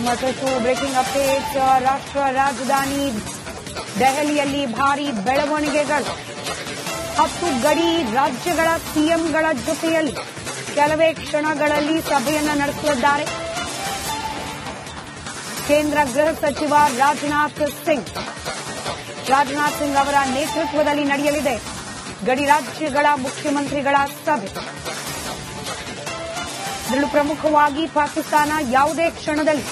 ಮತ್ತಷ್ಟು breaking updates. ರಾಷ್ಟ್ರ ರಾಜಧಾನಿ ದೆಹಲಿಯಲ್ಲಿ ಭಾರೀ ಬೆಳವಣಿಗೆಗಳು. 10 ಗಡಿ ರಾಜ್ಯಗಳ ಸಿಎಂಗಳ ಜೊತೆಯಲ್ಲಿ ಕೆಲವೇ ಕ್ಷಣಗಳಲ್ಲಿ ಸಭೆಯನ್ನು ನಡೆಸಲಿದ್ದಾರೆ ಕೇಂದ್ರ ಗೃಹ ಸಚಿವ ರಾಜನಾಥ್ ಸಿಂಗ್. ರಾಜನಾಥ್ ಸಿಂಗ್ ಅವರ ನೇತೃತ್ವದಲ್ಲಿ ನಡೆಯಲಿದೆ ಗಡಿ ರಾಜ್ಯಗಳ ಮುಖ್ಯಮಂತ್ರಿಗಳ ಸಭೆ. ಇದರಲ್ಲೂ ಪ್ರಮುಖವಾಗಿ ಪಾಕಿಸ್ತಾನ ಯಾವುದೇ ಕ್ಷಣದಲ್ಲಿ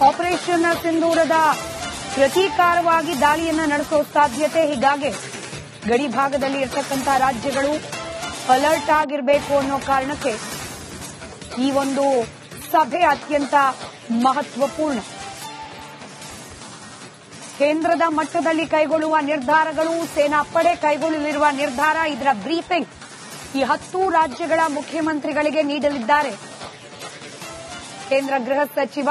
ಆಪರೇಷನ್ ಸಿಂಧೂರದ ಪ್ರತೀಕಾರವಾಗಿ ದಾಳಿಯನ್ನು ನಡೆಸುವ ಸಾಧ್ಯತೆ. ಹೀಗಾಗಿ ಗಡಿ ಭಾಗದಲ್ಲಿ ಇರತಕ್ಕಂಥ ರಾಜ್ಯಗಳು ಅಲರ್ಟ್ ಆಗಿರಬೇಕು ಅನ್ನೋ ಕಾರಣಕ್ಕೆ ಈ ಒಂದು ಸಭೆ ಅತ್ಯಂತ ಮಹತ್ವಪೂರ್ಣ. ಕೇಂದ್ರದ ಮಟ್ಟದಲ್ಲಿ ಕೈಗೊಳ್ಳುವ ನಿರ್ಧಾರಗಳು, ಸೇನಾ ಪಡೆ ಕೈಗೊಳ್ಳಲಿರುವ ನಿರ್ಧಾರ, ಇದರ ಬ್ರೀಫಿಂಗ್ ಈ 10 ರಾಜ್ಯಗಳ ಮುಖ್ಯಮಂತ್ರಿಗಳಿಗೆ ನೀಡಲಿದ್ದಾರೆ ಕೇಂದ್ರ ಗೃಹ ಸಚಿವ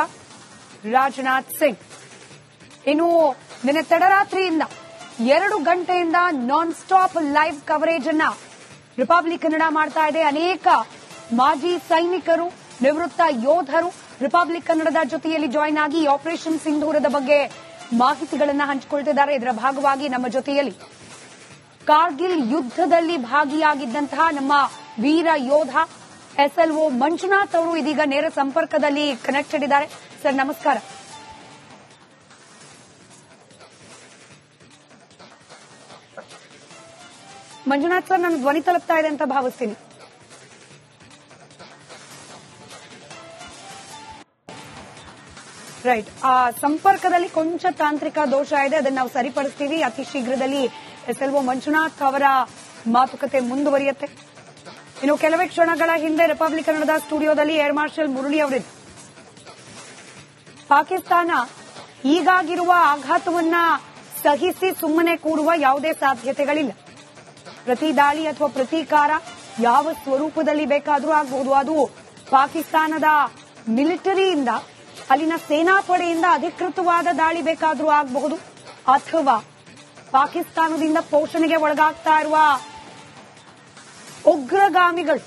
ರಾಜನಾಥ್ ಸಿಂಗ್. ಇನ್ನು ನಿನ್ನೆ ತಡರಾತ್ರಿಯಿಂದ 2 ಗಂಟೆಯಿಂದ ನಾನ್ ಸ್ಟಾಪ್ ಲೈವ್ ಕವರೇಜ್ ಅನ್ನ ರಿಪಬ್ಲಿಕ್ ಕನ್ನಡ ಮಾಡ್ತಾ ಇದೆ. ಅನೇಕ ಮಾಜಿ ಸೈನಿಕರು, ನಿವೃತ್ತ ಯೋಧರು ರಿಪಬ್ಲಿಕ್ ಕನ್ನಡದ ಜೊತೆಯಲ್ಲಿ ಜಾಯಿನ್ ಆಗಿ ಆಪರೇಷನ್ ಸಿಂಧೂರದ ಬಗ್ಗೆ ಮಾಹಿತಿಗಳನ್ನು ಹಂಚಿಕೊಳ್ತಿದ್ದಾರೆ. ಇದರ ಭಾಗವಾಗಿ ನಮ್ಮ ಜೊತೆಯಲ್ಲಿ ಕಾರ್ಗಿಲ್ ಯುದ್ದದಲ್ಲಿ ಭಾಗಿಯಾಗಿದ್ದಂತಹ ನಮ್ಮ ವೀರ ಯೋಧ SLO ಮಂಜುನಾಥ್ ಅವರು ಇದೀಗ ನೇರ ಸಂಪರ್ಕದಲ್ಲಿ ಕನೆಕ್ಟೆಡ್ ಇದ್ದಾರೆ. ಸರ್ ನಮಸ್ಕಾರ. ಮಂಜುನಾಥ್ ಸರ್, ನನ್ನ ಧ್ವನಿ ತಲುಪ್ತಾ ಇದೆ ಅಂತ ಭಾವಿಸ್ತೀನಿ. ರೈಟ್, ಸಂಪರ್ಕದಲ್ಲಿ ಕೊಂಚ ತಾಂತ್ರಿಕ ದೋಷ ಇದೆ, ಅದನ್ನು ನಾವು ಸರಿಪಡಿಸ್ತೀವಿ. ಅತಿ ಶೀಘ್ರದಲ್ಲಿ SLO ಮಂಜುನಾಥ್ ಅವರ ಮಾತುಕತೆ ಮುಂದುವರಿಯುತ್ತೆ. ಇನ್ನು ಕೆಲವೇ ಕ್ಷಣಗಳ ಹಿಂದೆ ರಿಪಬ್ಲಿಕ್ ಕನ್ನಡದ ಸ್ಟುಡಿಯೋದಲ್ಲಿ ಏರ್ ಮಾರ್ಷಲ್ ಮುರಳಿ ಅವರಿದ್ದು ಪಾಕಿಸ್ತಾನ ಈಗಾಗಿರುವ ಆಘಾತವನ್ನ ಸಹಿಸಿ ಸುಮ್ಮನೆ ಕೂಡುವ ಯಾವುದೇ ಸಾಧ್ಯತೆಗಳಿಲ್ಲ. ಪ್ರತಿ ದಾಳಿ ಅಥವಾ ಪ್ರತೀಕಾರ ಯಾವ ಸ್ವರೂಪದಲ್ಲಿ ಬೇಕಾದರೂ ಆಗಬಹುದು. ಅದು ಪಾಕಿಸ್ತಾನದ ಮಿಲಿಟರಿಯಿಂದ, ಅಲ್ಲಿನ ಸೇನಾಪಡೆಯಿಂದ ಅಧಿಕೃತವಾದ ದಾಳಿ ಬೇಕಾದರೂ ಆಗಬಹುದು, ಅಥವಾ ಪಾಕಿಸ್ತಾನದಿಂದ ಪೋಷಣೆಗೆ ಒಳಗಾಗ್ತಾ ಇರುವ ಉಗ್ರಗಾಮಿಗಳು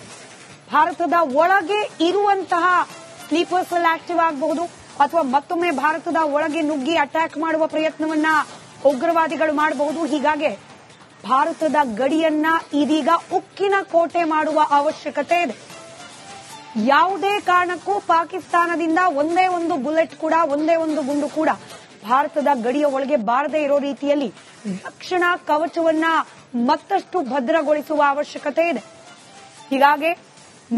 ಭಾರತದ ಒಳಗೆ ಇರುವಂತಹ ಸ್ಲೀಪರ್ಸ್ ಅಲ್ಲಿ ಆಕ್ಟಿವ್ ಆಗಬಹುದು, ಅಥವಾ ಮತ್ತೊಮ್ಮೆ ಭಾರತದ ಒಳಗೆ ನುಗ್ಗಿ ಅಟ್ಯಾಕ್ ಮಾಡುವ ಪ್ರಯತ್ನವನ್ನ ಉಗ್ರವಾದಿಗಳು ಮಾಡಬಹುದು. ಹೀಗಾಗಿ ಭಾರತದ ಗಡಿಯನ್ನ ಇದೀಗ ಉಕ್ಕಿನ ಕೋಟೆ ಮಾಡುವ ಅವಶ್ಯಕತೆ ಇದೆ. ಯಾವುದೇ ಕಾರಣಕ್ಕೂ ಪಾಕಿಸ್ತಾನದಿಂದ ಒಂದೇ ಒಂದು ಬುಲೆಟ್ ಕೂಡ, ಒಂದೇ ಒಂದು ಗುಂಡು ಕೂಡ ಭಾರತದ ಗಡಿಯ ಒಳಗೆ ಬಾರದೇ ಇರೋ ರೀತಿಯಲ್ಲಿ ರಕ್ಷಣಾ ಕವಚವನ್ನ ಮತ್ತಷ್ಟು ಭದ್ರಗೊಳಿಸುವ ಅವಶ್ಯಕತೆ ಇದೆ. ಹೀಗಾಗಿ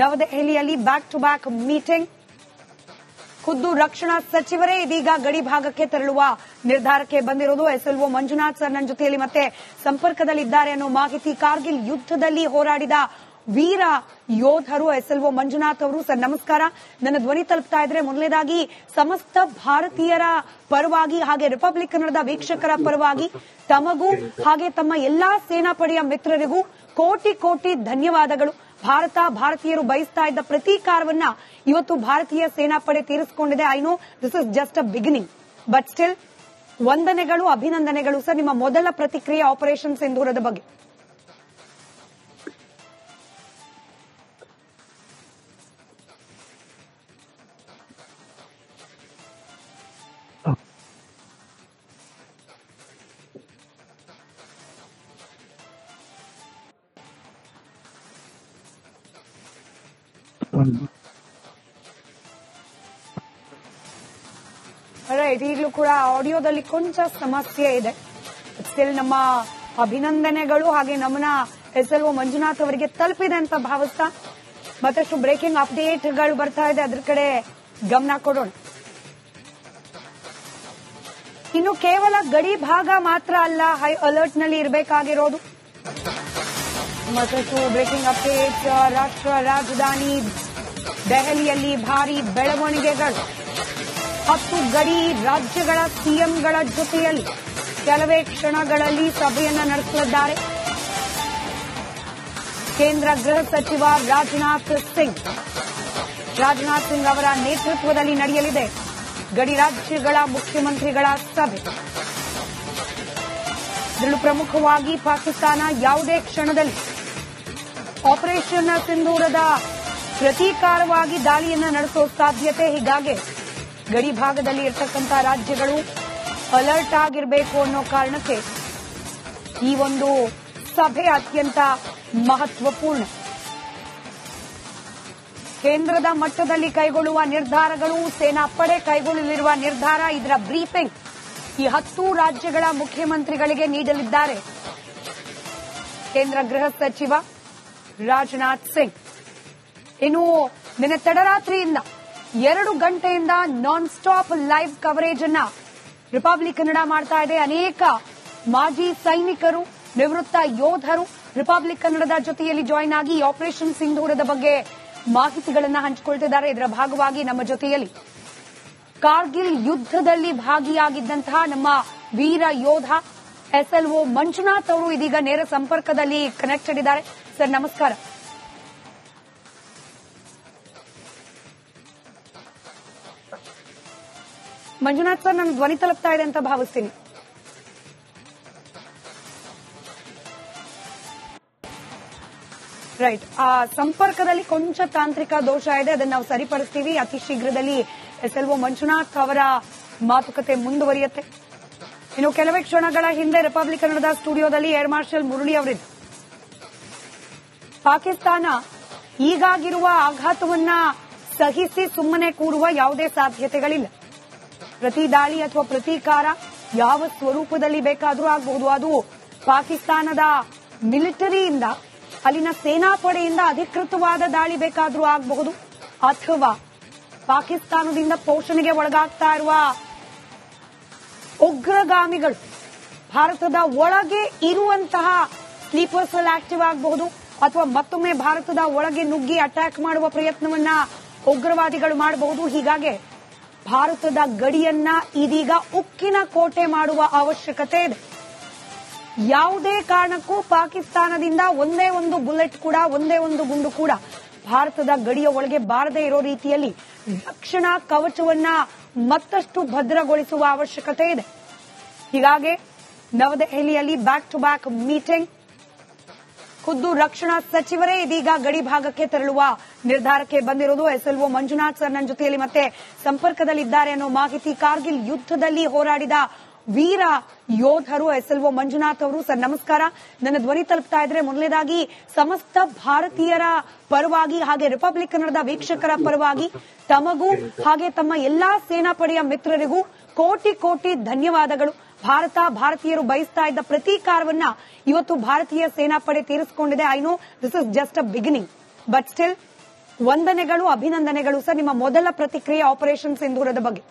ನವದೆಹಲಿಯಲ್ಲಿ ಬ್ಯಾಕ್ ಟು ಬ್ಯಾಕ್ ಮೀಟಿಂಗ್. ಖುದ್ದು ರಕ್ಷಣಾ ಸಚಿವರೇ ಇದೀಗ ಗಡಿ ಭಾಗಕ್ಕೆ ತೆರಳುವ ನಿರ್ಧಾರಕ್ಕೆ ಬಂದಿರೋದು. SLO ಮಂಜುನಾಥ್ ಸರ್ ನನ್ನ ಜೊತೆಯಲ್ಲಿ ಮತ್ತೆ ಸಂಪರ್ಕದಲ್ಲಿದ್ದಾರೆ ಅನ್ನೋ ಮಾಹಿತಿ. ಕಾರ್ಗಿಲ್ ಯುದ್ದದಲ್ಲಿ ಹೋರಾಡಿದ ವೀರ ಯೋಧರು SLO ಮಂಜುನಾಥ್ ಅವರು. ಸರ್ ನಮಸ್ಕಾರ. ನನ್ನ ಧ್ವನಿ ತಲುಪ್ತಾ ಇದ್ರೆ ಮೊದಲನೇದಾಗಿ ಸಮಸ್ತ ಭಾರತೀಯರ ಪರವಾಗಿ ಹಾಗೆ ರಿಪಬ್ಲಿಕ್ ಕನ್ನಡದ ವೀಕ್ಷಕರ ಪರವಾಗಿ ತಮಗೂ ಹಾಗೆ ತಮ್ಮ ಎಲ್ಲಾ ಸೇನಾಪಡೆಯ ಮಿತ್ರರಿಗೂ ಕೋಟಿ ಕೋಟಿ ಧನ್ಯವಾದಗಳು. ಭಾರತೀಯರು ಬಯಸ್ತಾ ಇದ್ದ ಪ್ರತೀಕಾರವನ್ನ ಇವತ್ತು ಭಾರತೀಯ ಸೇನಾಪಡೆ ತೀರಿಸಿಕೊಂಡಿದೆ. I know this is just a beginning, but still ವಂದನೆಗಳು, ಅಭಿನಂದನೆಗಳು. ಸರ್, ನಿಮ್ಮ ಮೊದಲ ಪ್ರತಿಕ್ರಿಯೆ ಆಪರೇಷನ್ ಸಿಂಧೂರದ ಬಗ್ಗೆ. ರೈಟ್, ಈಗಲೂ ಕೂಡ ಆಡಿಯೋದಲ್ಲಿ ಕೊಂಚ ಸಮಸ್ಯೆ ಇದೆ. ಸ್ಟಿಲ್ ನಮ್ಮ ಅಭಿನಂದನೆಗಳು ಹಾಗೆ ನಮನ SLO ಮಂಜುನಾಥ್ ಅವರಿಗೆ ತಲುಪಿದೆ ಅಂತ ಭಾವಿಸ್ತಾ ಮತ್ತಷ್ಟು ಬ್ರೇಕಿಂಗ್ ಅಪ್ಡೇಟ್ಗಳು ಬರ್ತಾ ಇದೆ, ಅದ್ರ ಕಡೆ ಗಮನ ಕೊಡೋಣ. ಇನ್ನು ಕೇವಲ ಗಡಿ ಭಾಗ ಮಾತ್ರ ಅಲ್ಲ ಹೈ ಅಲರ್ಟ್ ನಲ್ಲಿ ಇರಬೇಕಾಗಿರೋದು. ಮತ್ತಷ್ಟು ಬ್ರೇಕಿಂಗ್ ಅಪ್ಡೇಟ್ಸ್. ರಾಷ್ಟ್ರ ರಾಜಧಾನಿ ದೆಹಲಿಯಲ್ಲಿ ಭಾರೀ ಬೆಳವಣಿಗೆಗಳು. 10 ಗಡಿ ರಾಜ್ಯಗಳ ಸಿಎಂಗಳ ಜೊತೆಯಲ್ಲಿ ಕೆಲವೇ ಕ್ಷಣಗಳಲ್ಲಿ ಸಭೆಯನ್ನು ನಡೆಸಲಿದ್ದಾರೆ ಕೇಂದ್ರ ಗೃಹ ಸಚಿವ ರಾಜನಾಥ್ ಸಿಂಗ್. ರಾಜನಾಥ್ ಸಿಂಗ್ ಅವರ ನೇತೃತ್ವದಲ್ಲಿ ನಡೆಯಲಿದೆ ಗಡಿ ರಾಜ್ಯಗಳ ಮುಖ್ಯಮಂತ್ರಿಗಳ ಸಭೆ. ಇದರಲ್ಲೂ ಪ್ರಮುಖವಾಗಿ ಪಾಕಿಸ್ತಾನ ಯಾವುದೇ ಕ್ಷಣದಲ್ಲಿ ಆಪರೇಷನ್ ಸಿಂಧೂರದ ಪ್ರತೀಕಾರವಾಗಿ ದಾಳಿಯನ್ನ ನಡೆಸೋ ಸಾಧ್ಯತೆ. ಹೀಗಾಗಿ ಗಡಿ ಭಾಗದಲ್ಲಿ ಇರತಕ್ಕಂಥ ರಾಜ್ಯಗಳು ಅಲರ್ಟ್ ಆಗಿರಬೇಕು ಅನ್ನೋ ಕಾರಣಕ್ಕೆ ಈ ಒಂದು ಸಭೆ ಅತ್ಯಂತ ಮಹತ್ವಪೂರ್ಣ. ಕೇಂದ್ರದ ಮಟ್ಟದಲ್ಲಿ ಕೈಗೊಳ್ಳುವ ನಿರ್ಧಾರಗಳು, ಸೇನಾಪಡೆ ಕೈಗೊಳ್ಳಲಿರುವ ನಿರ್ಧಾರ, ಇದರ ಬ್ರೀಫಿಂಗ್ ಈ 10 ರಾಜ್ಯಗಳ ಮುಖ್ಯಮಂತ್ರಿಗಳಿಗೆ ನೀಡಲಿದ್ದಾರೆ ಕೇಂದ್ರ ಗೃಹ ಸಚಿವ ರಾಜನಾಥ್ ಸಿಂಗ್. ಇನ್ನು ನಿನ್ನೆ ತಡರಾತ್ರಿಯಿಂದ 2 ಗಂಟೆಯಿಂದ ನಾನ್ ಸ್ಟಾಪ್ ಲೈವ್ ಕವರೇಜ್ ಅನ್ನ ರಿಪಬ್ಲಿಕ್ ಕನ್ನಡ ಮಾಡ್ತಾ ಇದೆ. ಅನೇಕ ಮಾಜಿ ಸೈನಿಕರು, ನಿವೃತ್ತ ಯೋಧರು ರಿಪಬ್ಲಿಕ್ ಕನ್ನಡದ ಜೊತೆಯಲ್ಲಿ ಜಾಯಿನ್ ಆಗಿ ಆಪರೇಷನ್ ಸಿಂಧೂರದ ಬಗ್ಗೆ ಮಾಹಿತಿಗಳನ್ನು ಹಂಚಿಕೊಳ್ತಿದ್ದಾರೆ. ಇದರ ಭಾಗವಾಗಿ ನಮ್ಮ ಜೊತೆಯಲ್ಲಿ ಕಾರ್ಗಿಲ್ ಯುದ್ದದಲ್ಲಿ ಭಾಗಿಯಾಗಿದ್ದಂತಹ ನಮ್ಮ ವೀರ ಯೋಧ SLO ಮಂಜುನಾಥ್ ಅವರು ಇದೀಗ ನೇರ ಸಂಪರ್ಕದಲ್ಲಿ ಕನೆಕ್ಟೆಡ್ ಇದ್ದಾರೆ. ಸರ್ ನಮಸ್ಕಾರ. ಮಂಜುನಾಥ್ ಸರ್, ನನ್ನ ಧ್ವನಿ ತಲುಪ್ತಾ ಇದೆ ಅಂತ ಭಾವಿಸ್ತೀನಿ. ರೈಟ್, ಆ ಸಂಪರ್ಕದಲ್ಲಿ ಕೊಂಚ ತಾಂತ್ರಿಕ ದೋಷ ಇದೆ, ಅದನ್ನು ನಾವು ಸರಿಪಡಿಸ್ತೀವಿ. ಅತಿ ಶೀಘ್ರದಲ್ಲಿ SLO ಮಂಜುನಾಥ್ ಅವರ ಮಾತುಕತೆ ಮುಂದುವರಿಯುತ್ತೆ. ಇನ್ನು ಕೆಲವೇ ಕ್ಷಣಗಳ ಹಿಂದೆ ರಿಪಬ್ಲಿಕ್ ಕನ್ನಡದ ಸ್ಟುಡಿಯೋದಲ್ಲಿ ಏರ್ ಮಾರ್ಷಲ್ ಮುರಳಿ ಅವರಿದ್ದು, ಪಾಕಿಸ್ತಾನ ಈಗಾಗಿರುವ ಆಘಾತವನ್ನ ಸಹಿಸಿ ಸುಮ್ಮನೆ ಕೂರುವ ಯಾವುದೇ ಸಾಧ್ಯತೆಗಳಿಲ್ಲ. ಪ್ರತಿ ದಾಳಿ ಅಥವಾ ಪ್ರತೀಕಾರ ಯಾವ ಸ್ವರೂಪದಲ್ಲಿ ಬೇಕಾದರೂ ಆಗಬಹುದು. ಅದು ಪಾಕಿಸ್ತಾನದ ಮಿಲಿಟರಿಯಿಂದ, ಅಲ್ಲಿನ ಸೇನಾಪಡೆಯಿಂದ ಅಧಿಕೃತವಾದ ದಾಳಿ ಬೇಕಾದರೂ ಆಗಬಹುದು, ಅಥವಾ ಪಾಕಿಸ್ತಾನದಿಂದ ಪೋಷಣೆಗೆ ಒಳಗಾಗ್ತಾ ಇರುವ ಉಗ್ರಗಾಮಿಗಳು ಭಾರತದ ಒಳಗೆ ಇರುವಂತಹ ಸ್ಲೀಪರ್ ಸೆಲ್ ಆಕ್ಟಿವ್ ಆಗಬಹುದು, ಅಥವಾ ಮತ್ತೊಮ್ಮೆ ಭಾರತದ ಒಳಗೆ ನುಗ್ಗಿ ಅಟ್ಯಾಕ್ ಮಾಡುವ ಪ್ರಯತ್ನವನ್ನ ಉಗ್ರವಾದಿಗಳು ಮಾಡಬಹುದು. ಹೀಗಾಗಿ ಭಾರತದ ಗಡಿಯನ್ನ ಇದೀಗ ಉಕ್ಕಿನ ಕೋಟೆ ಮಾಡುವ ಅವಶ್ಯಕತೆ ಇದೆ. ಯಾವುದೇ ಕಾರಣಕ್ಕೂ ಪಾಕಿಸ್ತಾನದಿಂದ ಒಂದೇ ಒಂದು ಬುಲೆಟ್ ಕೂಡ, ಒಂದೇ ಒಂದು ಗುಂಡು ಕೂಡ ಭಾರತದ ಗಡಿಯ ಒಳಗೆ ಬಾರದೇ ಇರೋ ರೀತಿಯಲ್ಲಿ ರಕ್ಷಣಾ ಕವಚವನ್ನ ಮತ್ತಷ್ಟು ಭದ್ರಗೊಳಿಸುವ ಅವಶ್ಯಕತೆ ಇದೆ. ಹೀಗಾಗಿ ನವದೆಹಲಿಯಲ್ಲಿ ಬ್ಯಾಕ್ ಟು ಬ್ಯಾಕ್ ಮೀಟಿಂಗ್, ಖುದ್ದು ರಕ್ಷಣಾ ಸಚಿವರೇ ಇದೀಗ ಗಡಿ ಭಾಗಕ್ಕೆ ತೆರಳುವ ನಿರ್ಧಾರಕ್ಕೆ ಬಂದಿರೋದು. SLO ಮಂಜುನಾಥ್ ಸರ್ ನನ್ನ ಜೊತೆಯಲ್ಲಿ ಮತ್ತೆ ಸಂಪರ್ಕದಲ್ಲಿದ್ದಾರೆ ಅನ್ನೋ ಮಾಹಿತಿ. ಕಾರ್ಗಿಲ್ ಯುದ್ದದಲ್ಲಿ ಹೋರಾಡಿದ ವೀರ ಯೋಧರು SLO ಮಂಜುನಾಥ್ ಅವರು. ಸರ್ ನಮಸ್ಕಾರ. ನನ್ನ ಧ್ವನಿ ತಲುಪ್ತಾ ಇದ್ರೆ ಮೊದಲನೇದಾಗಿ ಸಮಸ್ತ ಭಾರತೀಯರ ಪರವಾಗಿ ಹಾಗೆ ರಿಪಬ್ಲಿಕ್ ಕನ್ನಡದ ವೀಕ್ಷಕರ ಪರವಾಗಿ ತಮಗೂ ಹಾಗೆ ತಮ್ಮ ಎಲ್ಲಾ ಸೇನಾಪಡೆಯ ಮಿತ್ರರಿಗೂ ಕೋಟಿ ಕೋಟಿ ಧನ್ಯವಾದಗಳು. ಭಾರತೀಯರು ಬಯಸ್ತಾ ಇದ್ದ ಪ್ರತೀಕಾರವನ್ನ ಇವತ್ತು ಭಾರತೀಯ ಸೇನಾಪಡೆ ತೀರಿಸಿಕೊಂಡಿದೆ. I know this is just a beginning, but still ವಂದನೆಗಳು, ಅಭಿನಂದನೆಗಳು. ಸರ್, ನಿಮ್ಮ ಮೊದಲ ಪ್ರತಿಕ್ರಿಯೆ ಆಪರೇಷನ್ ಸಿಂಧೂರದ ಬಗ್ಗೆ.